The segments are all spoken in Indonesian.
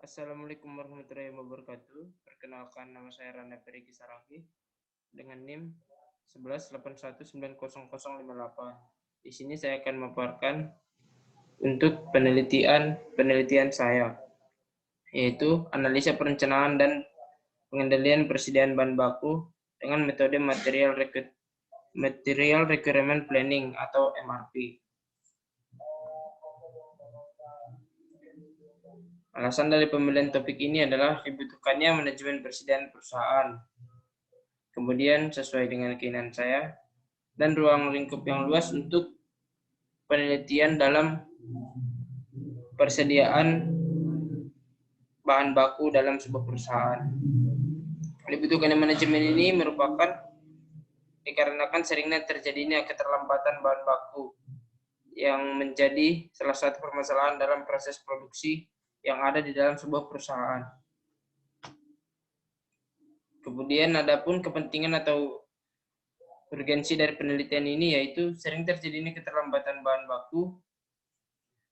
Assalamualaikum warahmatullahi wabarakatuh. Perkenalkan, nama saya Randa Feriki Saragi dengan NIM 1181900058. Di sini saya akan memaparkan untuk penelitian saya, yaitu analisa perencanaan dan pengendalian persediaan bahan baku dengan metode material requirement planning atau MRP. Alasan dari pemilihan topik ini adalah dibutuhkannya manajemen persediaan perusahaan, kemudian sesuai dengan keinginan saya, dan ruang lingkup yang luas untuk penelitian dalam persediaan bahan baku dalam sebuah perusahaan. Dibutuhkannya manajemen ini merupakan dikarenakan seringnya terjadinya keterlambatan bahan baku yang menjadi salah satu permasalahan dalam proses produksi yang ada di dalam sebuah perusahaan. Kemudian adapun kepentingan atau urgensi dari penelitian ini yaitu sering terjadinya keterlambatan bahan baku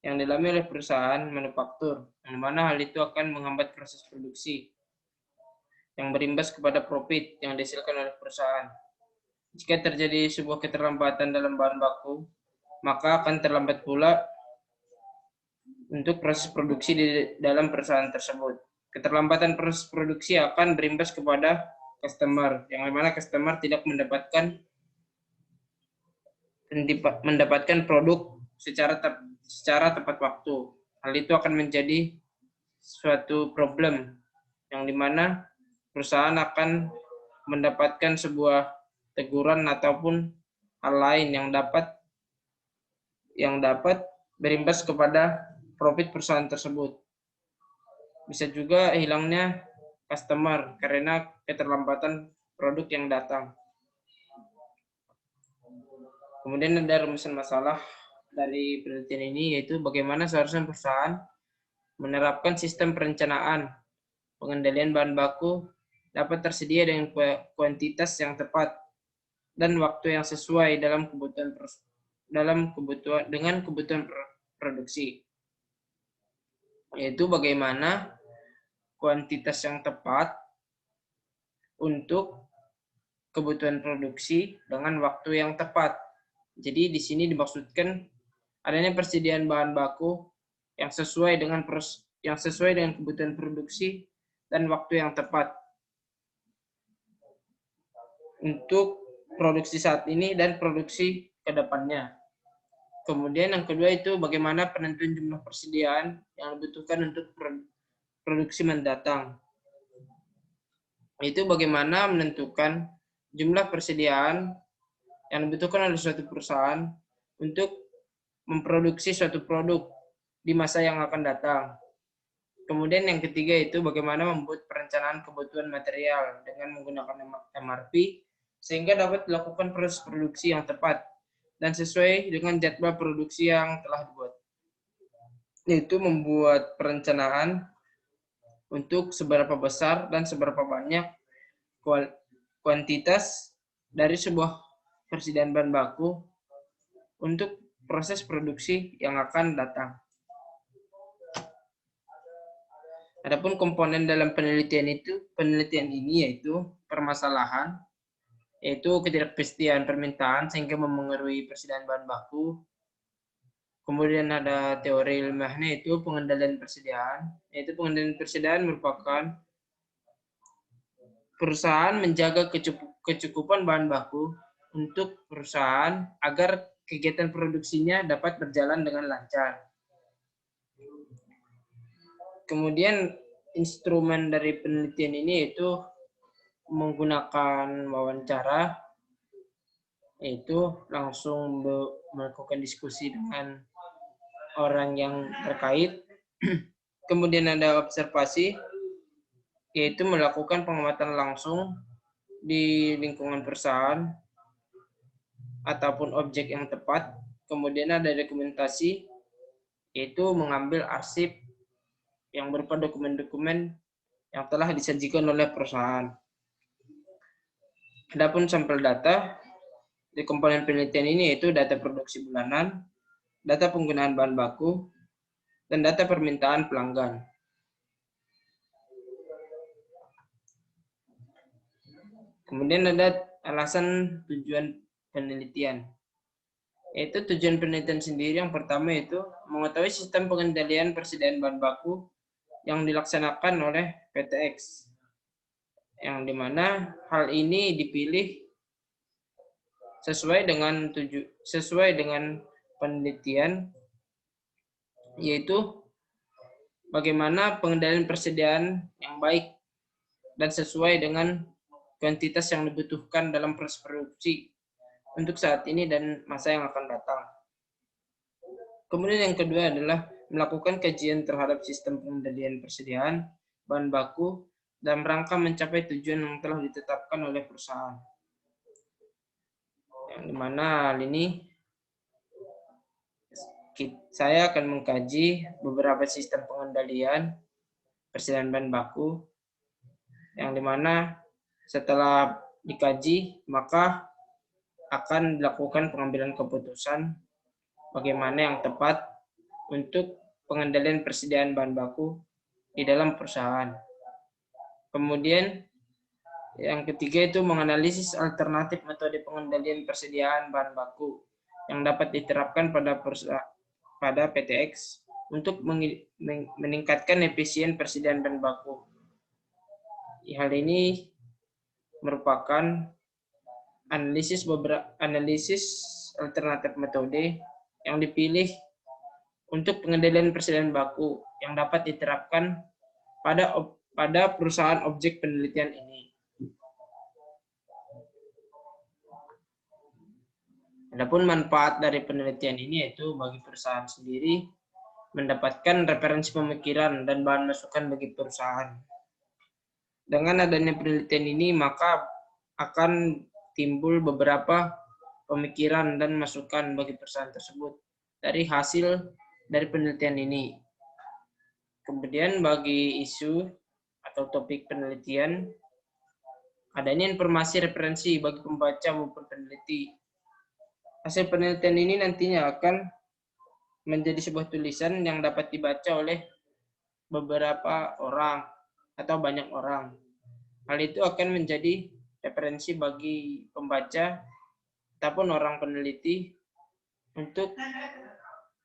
yang dialami oleh perusahaan manufaktur, yang mana hal itu akan menghambat proses produksi yang berimbas kepada profit yang dihasilkan oleh perusahaan. Jika terjadi sebuah keterlambatan dalam bahan baku, maka akan terlambat pula untuk proses produksi di dalam perusahaan tersebut. Keterlambatan proses produksi akan berimbas kepada customer, yang mana customer tidak mendapatkan produk secara tepat waktu. Hal itu akan menjadi suatu problem, yang dimana perusahaan akan mendapatkan sebuah teguran ataupun hal lain yang dapat berimbas kepada profit perusahaan tersebut. Bisa juga hilangnya customer karena keterlambatan produk yang datang. Kemudian ada rumusan masalah dari penelitian ini, yaitu bagaimana seharusnya perusahaan menerapkan sistem perencanaan pengendalian bahan baku dapat tersedia dengan kuantitas yang tepat dan waktu yang sesuai dengan kebutuhan produksi. Yaitu bagaimana kuantitas yang tepat untuk kebutuhan produksi dengan waktu yang tepat. Jadi di sini dimaksudkan adanya persediaan bahan baku yang sesuai dengan kebutuhan produksi dan waktu yang tepat untuk produksi saat ini dan produksi ke depannya. Kemudian yang kedua itu bagaimana penentuan jumlah persediaan yang dibutuhkan untuk produksi mendatang. Itu bagaimana menentukan jumlah persediaan yang dibutuhkan oleh suatu perusahaan untuk memproduksi suatu produk di masa yang akan datang. Kemudian yang ketiga itu bagaimana membuat perencanaan kebutuhan material dengan menggunakan MRP sehingga dapat dilakukan proses produksi yang tepat dan sesuai dengan jadwal produksi yang telah dibuat. Yaitu membuat perencanaan untuk seberapa besar dan seberapa banyak kuantitas dari sebuah persediaan bahan baku untuk proses produksi yang akan datang. Adapun komponen dalam penelitian ini yaitu permasalahan, yaitu ketidakpastian permintaan sehingga memengaruhi persediaan bahan baku. Kemudian ada teori ilmiahnya yaitu pengendalian persediaan. Yaitu pengendalian persediaan merupakan perusahaan menjaga kecukupan bahan baku untuk perusahaan agar kegiatan produksinya dapat berjalan dengan lancar. Kemudian instrumen dari penelitian ini yaitu menggunakan wawancara, yaitu langsung melakukan diskusi dengan orang yang terkait. Kemudian ada observasi, yaitu melakukan pengamatan langsung di lingkungan perusahaan ataupun objek yang tepat. Kemudian ada dokumentasi, yaitu mengambil arsip yang berupa dokumen-dokumen yang telah disajikan oleh perusahaan. Adapun sampel data di komponen penelitian ini yaitu data produksi bulanan, data penggunaan bahan baku, dan data permintaan pelanggan. Kemudian ada alasan tujuan penelitian. Yaitu tujuan penelitian sendiri yang pertama yaitu mengetahui sistem pengendalian persediaan bahan baku yang dilaksanakan oleh PTX. Yang dimana hal ini dipilih sesuai dengan penelitian, yaitu bagaimana pengendalian persediaan yang baik dan sesuai dengan kuantitas yang dibutuhkan dalam proses produksi untuk saat ini dan masa yang akan datang. Kemudian yang kedua adalah melakukan kajian terhadap sistem pengendalian persediaan bahan baku dalam rangka mencapai tujuan yang telah ditetapkan oleh perusahaan. Yang dimana hal ini saya akan mengkaji beberapa sistem pengendalian persediaan bahan baku, yang dimana setelah dikaji maka akan dilakukan pengambilan keputusan bagaimana yang tepat untuk pengendalian persediaan bahan baku di dalam perusahaan. Kemudian yang ketiga itu menganalisis alternatif metode pengendalian persediaan bahan baku yang dapat diterapkan pada PTX untuk meningkatkan efisien persediaan bahan baku. Hal ini merupakan analisis alternatif metode yang dipilih untuk pengendalian persediaan baku yang dapat diterapkan pada perusahaan objek penelitian ini. Adapun manfaat dari penelitian ini yaitu bagi perusahaan sendiri mendapatkan referensi pemikiran dan bahan masukan bagi perusahaan. Dengan adanya penelitian ini maka akan timbul beberapa pemikiran dan masukan bagi perusahaan tersebut dari hasil dari penelitian ini. Kemudian bagi isu atau topik penelitian, adanya informasi referensi bagi pembaca maupun peneliti. Hasil penelitian ini nantinya akan menjadi sebuah tulisan yang dapat dibaca oleh beberapa orang atau banyak orang. Hal itu akan menjadi referensi bagi pembaca ataupun orang peneliti untuk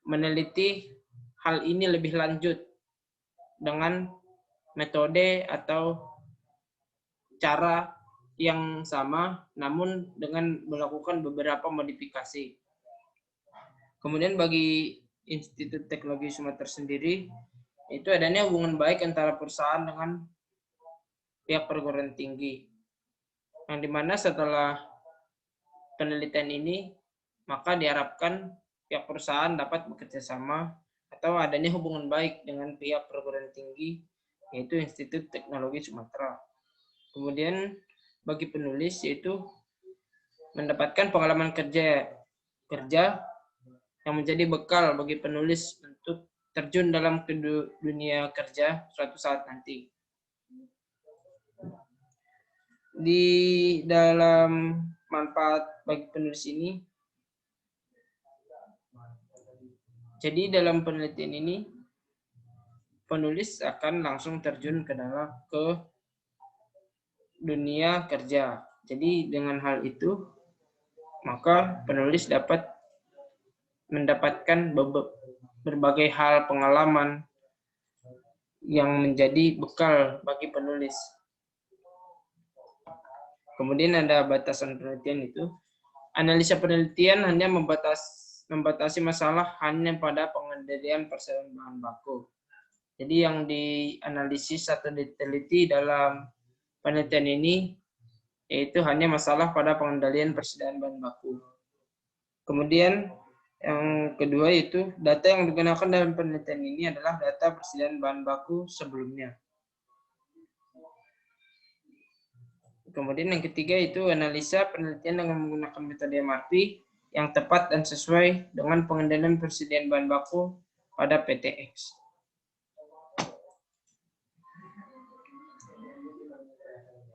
meneliti hal ini lebih lanjut dengan metode atau cara yang sama, namun dengan melakukan beberapa modifikasi. Kemudian bagi Institut Teknologi Sumatera sendiri, itu adanya hubungan baik antara perusahaan dengan pihak perguruan tinggi. Yang dimana setelah penelitian ini, maka diharapkan pihak perusahaan dapat bekerja sama atau adanya hubungan baik dengan pihak perguruan tinggi, yaitu Institut Teknologi Sumatera. Kemudian bagi penulis yaitu mendapatkan pengalaman kerja yang menjadi bekal bagi penulis untuk terjun dalam dunia kerja suatu saat nanti. Di dalam manfaat bagi penulis ini, jadi dalam penelitian ini penulis akan langsung terjun ke dunia kerja. Jadi dengan hal itu maka penulis dapat mendapatkan berbagai hal pengalaman yang menjadi bekal bagi penulis. Kemudian ada batasan penelitian itu. Analisa penelitian hanya membatasi masalah hanya pada pengendalian persediaan bahan baku. Jadi yang dianalisis atau diteliti dalam penelitian ini yaitu hanya masalah pada pengendalian persediaan bahan baku. Kemudian yang kedua itu data yang digunakan dalam penelitian ini adalah data persediaan bahan baku sebelumnya. Kemudian yang ketiga itu analisa penelitian dengan menggunakan metode MRP yang tepat dan sesuai dengan pengendalian persediaan bahan baku pada PTX.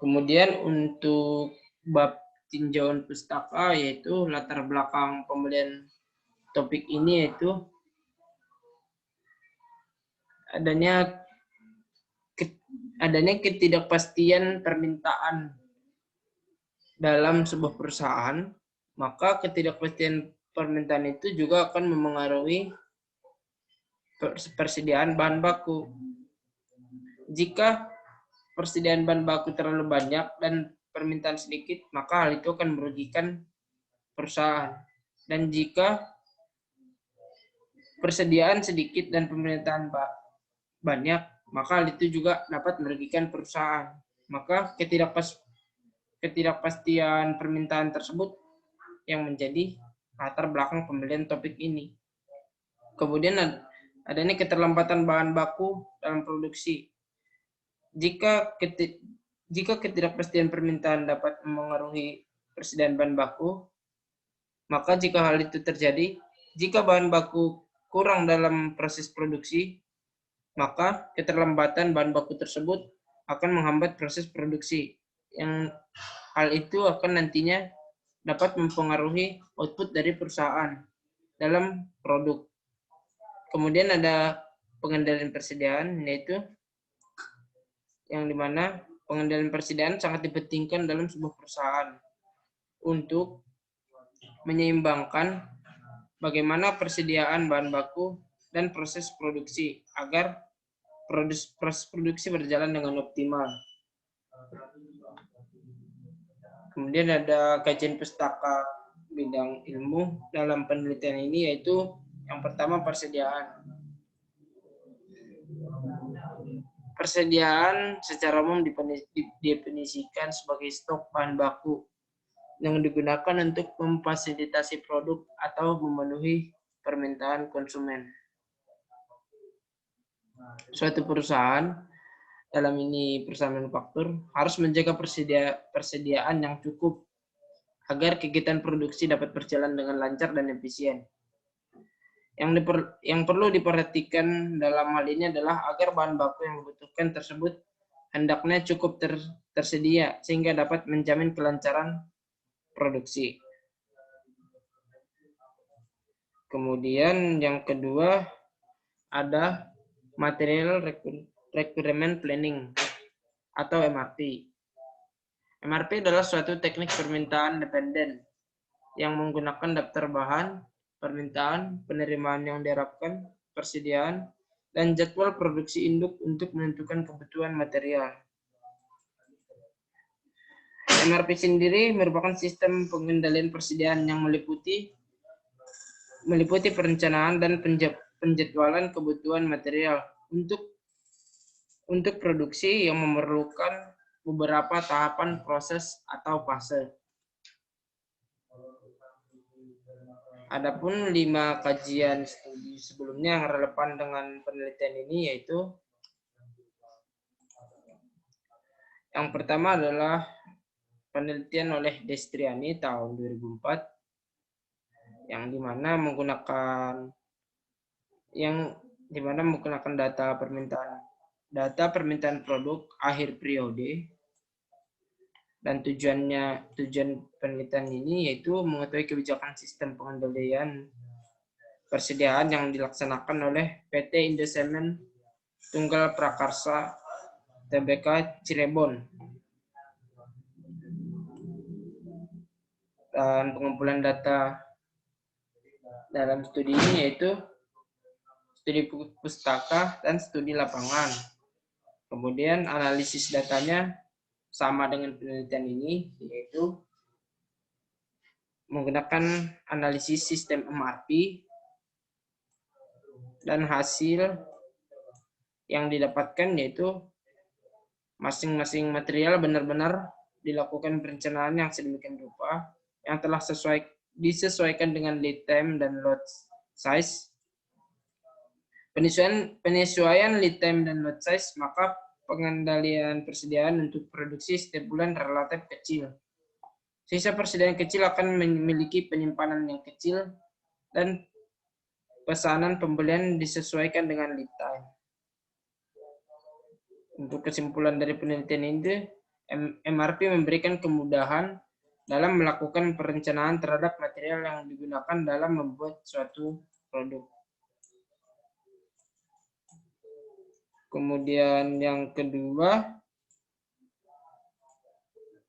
Kemudian untuk bab tinjauan pustaka yaitu latar belakang pembelian topik ini yaitu adanya ketidakpastian permintaan dalam sebuah perusahaan, maka ketidakpastian permintaan itu juga akan memengaruhi persediaan bahan baku. Jika persediaan bahan baku terlalu banyak dan permintaan sedikit, maka hal itu akan merugikan perusahaan. Dan jika persediaan sedikit dan permintaan banyak, maka hal itu juga dapat merugikan perusahaan. Maka ketidakpastian permintaan tersebut yang menjadi latar belakang pembelian topik ini. Kemudian adanya keterlambatan bahan baku dalam produksi. Jika ketidakpastian permintaan dapat memengaruhi persediaan bahan baku, maka jika hal itu terjadi, jika bahan baku kurang dalam proses produksi, maka keterlambatan bahan baku tersebut akan menghambat proses produksi. Yang hal itu akan nantinya dapat mempengaruhi output dari perusahaan dalam produk. Kemudian ada pengendalian persediaan, yaitu yang dimana pengendalian persediaan sangat dipentingkan dalam sebuah perusahaan untuk menyeimbangkan bagaimana persediaan bahan baku dan proses produksi agar proses produksi berjalan dengan optimal. Kemudian ada kajian pustaka bidang ilmu dalam penelitian ini, yaitu yang pertama persediaan. Persediaan secara umum didefinisikan sebagai stok bahan baku yang digunakan untuk memfasilitasi produk atau memenuhi permintaan konsumen. Suatu perusahaan, dalam ini perusahaan manufaktur, harus menjaga persediaan yang cukup agar kegiatan produksi dapat berjalan dengan lancar dan efisien. Yang perlu diperhatikan dalam hal ini adalah agar bahan baku yang dibutuhkan tersebut hendaknya cukup tersedia sehingga dapat menjamin kelancaran produksi. Kemudian yang kedua ada Material Requirement Planning atau MRP. MRP adalah suatu teknik permintaan dependen yang menggunakan daftar bahan, permintaan, penerimaan yang diharapkan, persediaan, dan jadwal produksi induk untuk menentukan kebutuhan material. MRP sendiri merupakan sistem pengendalian persediaan yang meliputi perencanaan dan penjadwalan kebutuhan material untuk produksi yang memerlukan beberapa tahapan proses atau fase. Adapun 5 kajian studi sebelumnya yang relevan dengan penelitian ini, yaitu yang pertama adalah penelitian oleh Destriani tahun 2004 yang dimana menggunakan data permintaan produk akhir periode. Dan tujuan penelitian ini yaitu mengetahui kebijakan sistem pengendalian persediaan yang dilaksanakan oleh PT Indosemen Tunggal Prakarsa Tbk Cirebon. Dan pengumpulan data dalam studi ini yaitu studi pustaka dan studi lapangan. Kemudian analisis datanya sama dengan penelitian ini, yaitu menggunakan analisis sistem MRP, dan hasil yang didapatkan yaitu masing-masing material benar-benar dilakukan perencanaan yang sedemikian rupa yang telah disesuaikan dengan lead time dan lot size. Penyesuaian lead time dan lot size, maka pengendalian persediaan untuk produksi setiap bulan relatif kecil. Sisa persediaan kecil akan memiliki penyimpanan yang kecil dan pesanan pembelian disesuaikan dengan lead time. Untuk kesimpulan dari penelitian ini, MRP memberikan kemudahan dalam melakukan perencanaan terhadap material yang digunakan dalam membuat suatu produk. Kemudian yang kedua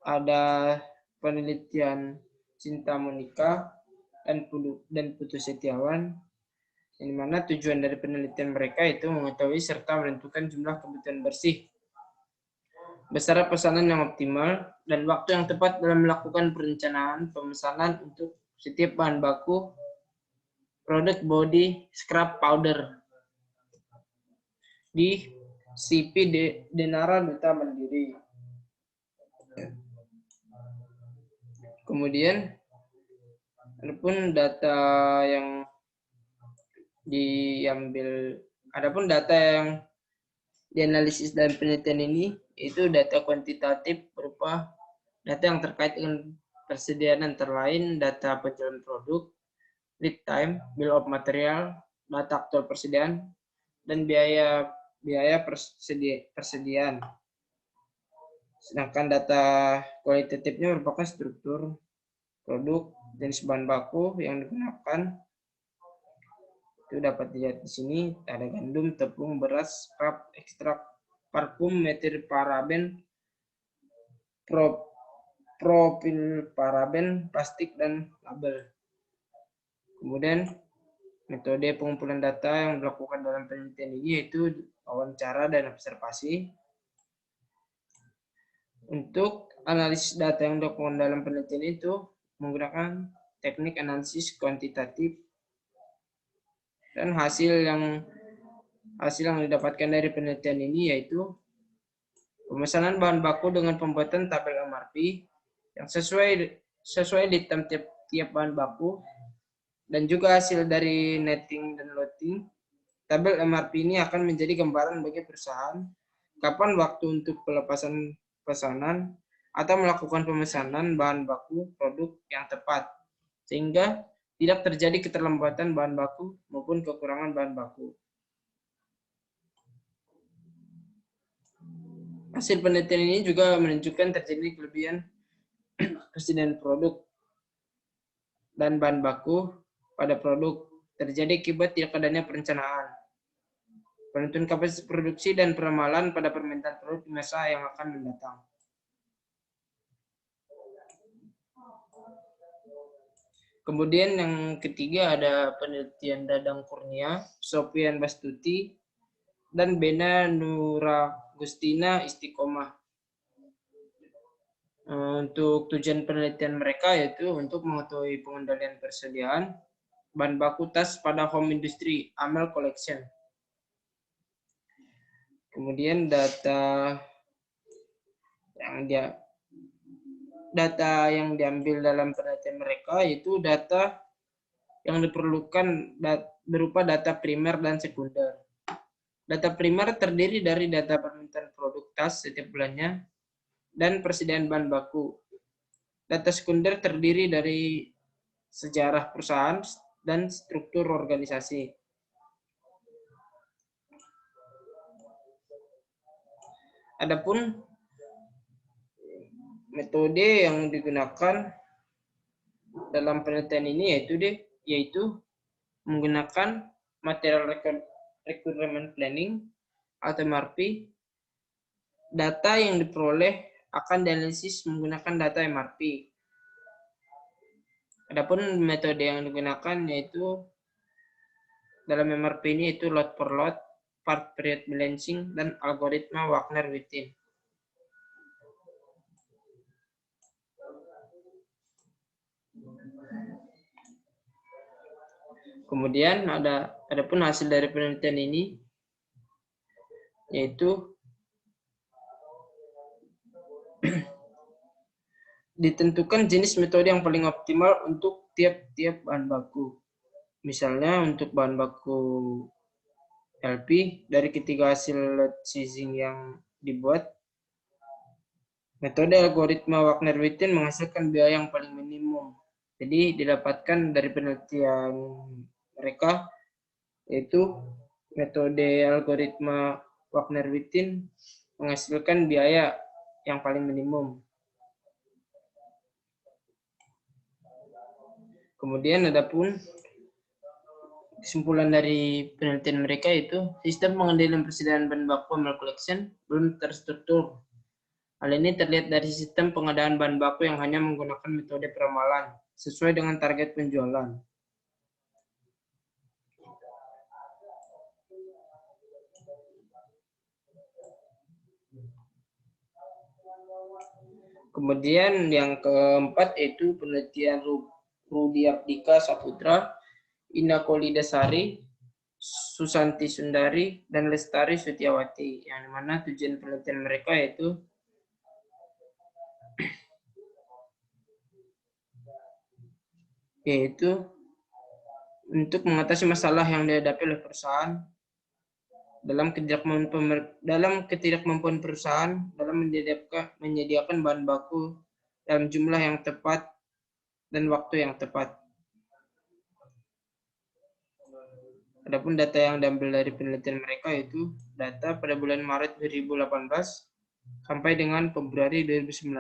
ada penelitian Cinta Monica dan Putu Setiawan, yang dimana tujuan dari penelitian mereka itu mengetahui serta menentukan jumlah kebutuhan bersih, besaran pesanan yang optimal, dan waktu yang tepat dalam melakukan perencanaan pemesanan untuk setiap bahan baku produk body scrub powder di CP Denara Duta Mandiri. Kemudian adapun data yang dianalisis dan penelitian ini itu data kuantitatif berupa data yang terkait dengan persediaan antara lain data penjualan produk, lead time, bill of material, data aktual persediaan, dan biaya persediaan. Sedangkan data kualitatifnya merupakan struktur produk, jenis bahan baku yang digunakan. Itu dapat dilihat di sini, ada gandum, tepung, beras, scrub, ekstrak, parfum, metilparaben, propilparaben, plastik, dan label. Kemudian metode pengumpulan data yang dilakukan dalam penelitian ini yaitu wawancara dan observasi. Untuk analisis data yang dilakukan dalam penelitian itu menggunakan teknik analisis kuantitatif, dan hasil yang didapatkan dari penelitian ini yaitu pemesanan bahan baku dengan pembuatan tabel MRP yang sesuai di tiap bahan baku, dan juga hasil dari netting dan loading. Tabel MRP ini akan menjadi gambaran bagi perusahaan kapan waktu untuk pelepasan pesanan atau melakukan pemesanan bahan baku produk yang tepat, sehingga tidak terjadi keterlambatan bahan baku maupun kekurangan bahan baku. Hasil penelitian ini juga menunjukkan terjadi kelebihan persediaan produk dan bahan baku pada produk terjadi akibat tidak adanya perencanaan, penentuan kapasitas produksi, dan peramalan pada permintaan produk di masa yang akan mendatang. Kemudian yang ketiga ada penelitian Dadang Kurnia, Sofian Bastuti, dan Bena Nuragustina Istiqomah. Untuk tujuan penelitian mereka yaitu untuk mengetahui pengendalian persediaan bahan baku tas pada home industry, Amel Collection. Kemudian data yang diambil dalam penelitian mereka yaitu data yang diperlukan berupa data primer dan sekunder. Data primer terdiri dari data permintaan produk tas setiap bulannya dan persediaan bahan baku. Data sekunder terdiri dari sejarah perusahaan dan struktur organisasi. Adapun metode yang digunakan dalam penelitian ini yaitu menggunakan material requirement planning atau MRP. Data yang diperoleh akan dianalisis menggunakan data MRP. Adapun metode yang digunakan yaitu dalam MRP ini yaitu lot per lot, part period balancing, dan algoritma Wagner-Wittin. Kemudian adapun hasil dari penelitian ini yaitu ditentukan jenis metode yang paling optimal untuk tiap-tiap bahan baku. Misalnya untuk bahan baku LP, dari ketiga hasil load sizing yang dibuat, metode algoritma Wagner-Wittin menghasilkan biaya yang paling minimum. Jadi didapatkan dari penelitian mereka yaitu metode algoritma Wagner-Wittin menghasilkan biaya yang paling minimum. Kemudian adapun kesimpulan dari penelitian mereka itu sistem pengendalian persediaan bahan baku Amel Collection belum terstruktur Hal ini terlihat dari sistem pengadaan bahan baku yang hanya menggunakan metode peramalan sesuai dengan target penjualan. Kemudian yang keempat yaitu penelitian Rudi Abdika Saputra, Ina Kolidasari, Susanti Sundari, dan Lestari Sutiawati, yang mana tujuan penelitian mereka yaitu untuk mengatasi masalah yang dihadapi oleh perusahaan dalam ketidakmampuan perusahaan dalam menyediakan bahan baku dalam jumlah yang tepat dan waktu yang tepat. Adapun data yang diambil dari penelitian mereka yaitu data pada bulan Maret 2018 sampai dengan Februari 2019.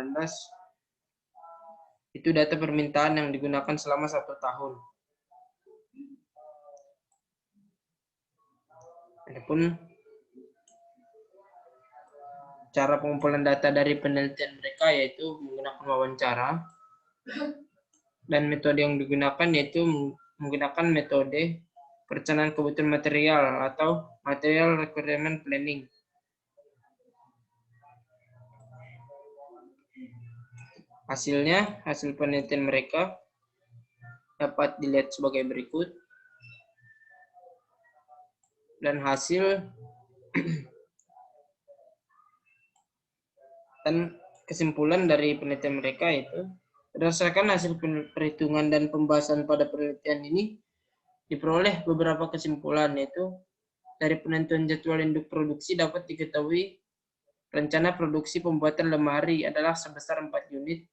Itu data permintaan yang digunakan selama 1 tahun. Adapun cara pengumpulan data dari penelitian mereka yaitu menggunakan wawancara, dan metode yang digunakan yaitu menggunakan metode perencanaan kebutuhan material atau Material Requirement Planning. Hasil penelitian mereka dapat dilihat sebagai berikut. Dan kesimpulan dari penelitian mereka itu berdasarkan hasil perhitungan dan pembahasan pada penelitian ini diperoleh beberapa kesimpulan, yaitu dari penentuan jadwal induk produksi dapat diketahui rencana produksi pembuatan lemari adalah sebesar 4 unit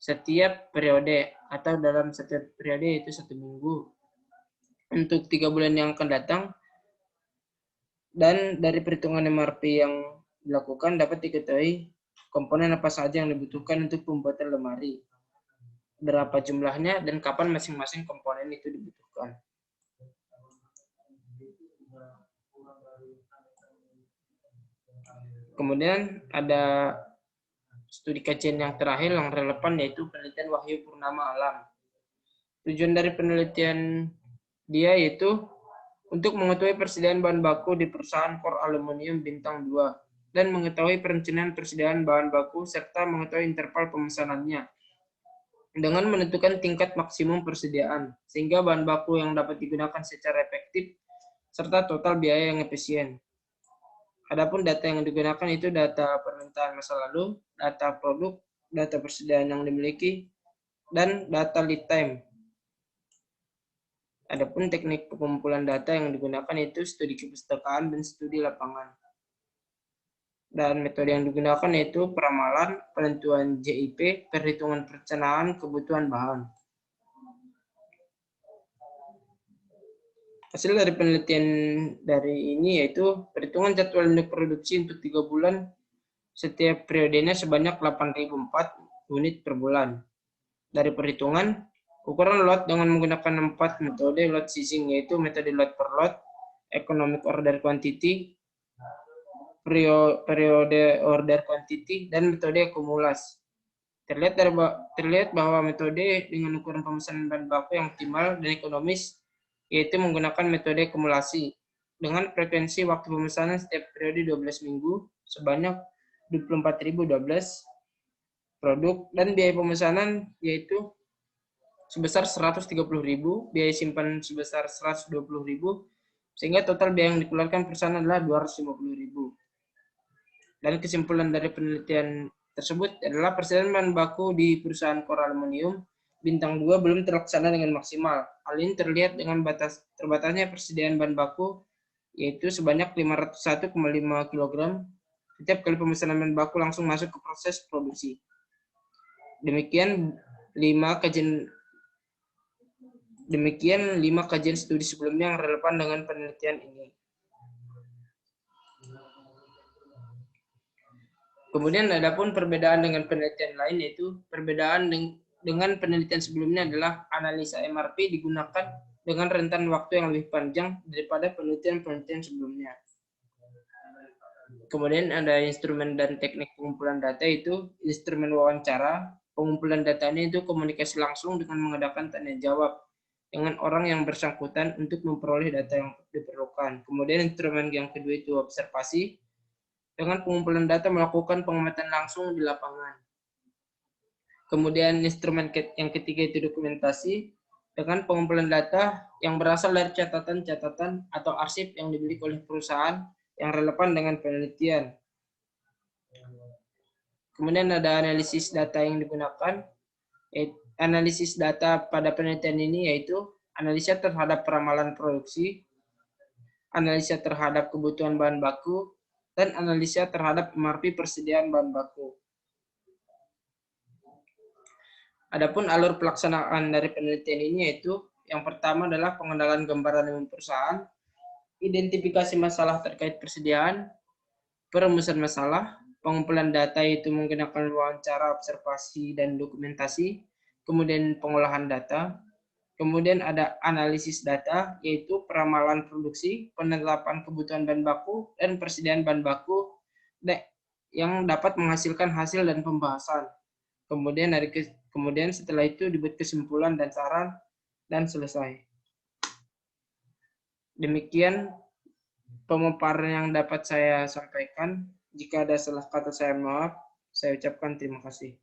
setiap periode atau dalam setiap periode yaitu 1 minggu untuk 3 bulan yang akan datang. Dan dari perhitungan MRP yang dilakukan dapat diketahui komponen apa saja yang dibutuhkan untuk pembuatan lemari, berapa jumlahnya, dan kapan masing-masing komponen itu dibutuhkan. Kemudian ada studi kajian yang terakhir yang relevan yaitu penelitian Wahyu Purnama Alam. Tujuan dari penelitian dia yaitu untuk mengetahui persediaan bahan baku di perusahaan Core Aluminium Bintang 2 dan mengetahui perencanaan persediaan bahan baku serta mengetahui interval pemesanannya dengan menentukan tingkat maksimum persediaan sehingga bahan baku yang dapat digunakan secara efektif serta total biaya yang efisien. Adapun data yang digunakan itu data permintaan masa lalu, data produk, data persediaan yang dimiliki, dan data lead time. Adapun teknik pengumpulan data yang digunakan itu studi kepustakaan dan studi lapangan. Dan metode yang digunakan yaitu peramalan, penentuan JIP, perhitungan perencanaan kebutuhan bahan. Hasil dari penelitian dari ini yaitu perhitungan jadwal induk produksi untuk 3 bulan setiap periodenya sebanyak 8.004 unit per bulan. Dari perhitungan, ukuran lot dengan menggunakan 4 metode lot sizing yaitu metode lot per lot, economic order quantity, periode order quantity, dan metode akumulasi. Terlihat bahwa metode dengan ukuran pemesanan bahan baku yang optimal dan ekonomis yaitu menggunakan metode akumulasi dengan frekuensi waktu pemesanan setiap periode 12 minggu sebanyak 24.012 produk dan biaya pemesanan yaitu sebesar 130.000, biaya simpan sebesar 120.000, sehingga total biaya yang dikeluarkan perusahaan adalah 250.000. Dan kesimpulan dari penelitian tersebut adalah persediaan bahan baku di perusahaan Core Aluminium Bintang 2 belum terlaksana dengan maksimal. Hal ini terlihat dengan terbatasnya persediaan bahan baku, yaitu sebanyak 501,5 kg setiap kali pemesanan bahan baku langsung masuk ke proses produksi. Demikian 5 kajian studi sebelumnya yang relevan dengan penelitian ini. Kemudian adapun perbedaan dengan penelitian lain yaitu perbedaan dengan penelitian sebelumnya adalah analisa MRP digunakan dengan rentan waktu yang lebih panjang daripada penelitian sebelumnya. Kemudian ada instrumen dan teknik pengumpulan data, itu instrumen wawancara. Pengumpulan datanya itu komunikasi langsung dengan mengadakan tanya jawab dengan orang yang bersangkutan untuk memperoleh data yang diperlukan. Kemudian instrumen yang kedua itu observasi. Dengan pengumpulan data melakukan pengamatan langsung di lapangan. Kemudian instrumen yang ketiga itu dokumentasi. Dengan pengumpulan data yang berasal dari catatan-catatan atau arsip yang dimiliki oleh perusahaan yang relevan dengan penelitian. Kemudian ada analisis data yang digunakan. Analisis data pada penelitian ini yaitu analisa terhadap peramalan produksi, analisa terhadap kebutuhan bahan baku, dan analisa terhadap MRP persediaan bahan baku. Adapun alur pelaksanaan dari penelitian ini yaitu yang pertama adalah pengenalan gambaran dengan perusahaan, identifikasi masalah terkait persediaan, perumusan masalah, pengumpulan data itu menggunakan wawancara, observasi, dan dokumentasi, kemudian pengolahan data, kemudian ada analisis data, yaitu peramalan produksi, penetapan kebutuhan bahan baku, dan persediaan bahan baku yang dapat menghasilkan hasil dan pembahasan. Kemudian setelah itu dibuat kesimpulan dan saran, dan selesai. Demikian pemaparan yang dapat saya sampaikan. Jika ada salah kata saya maaf, saya ucapkan terima kasih.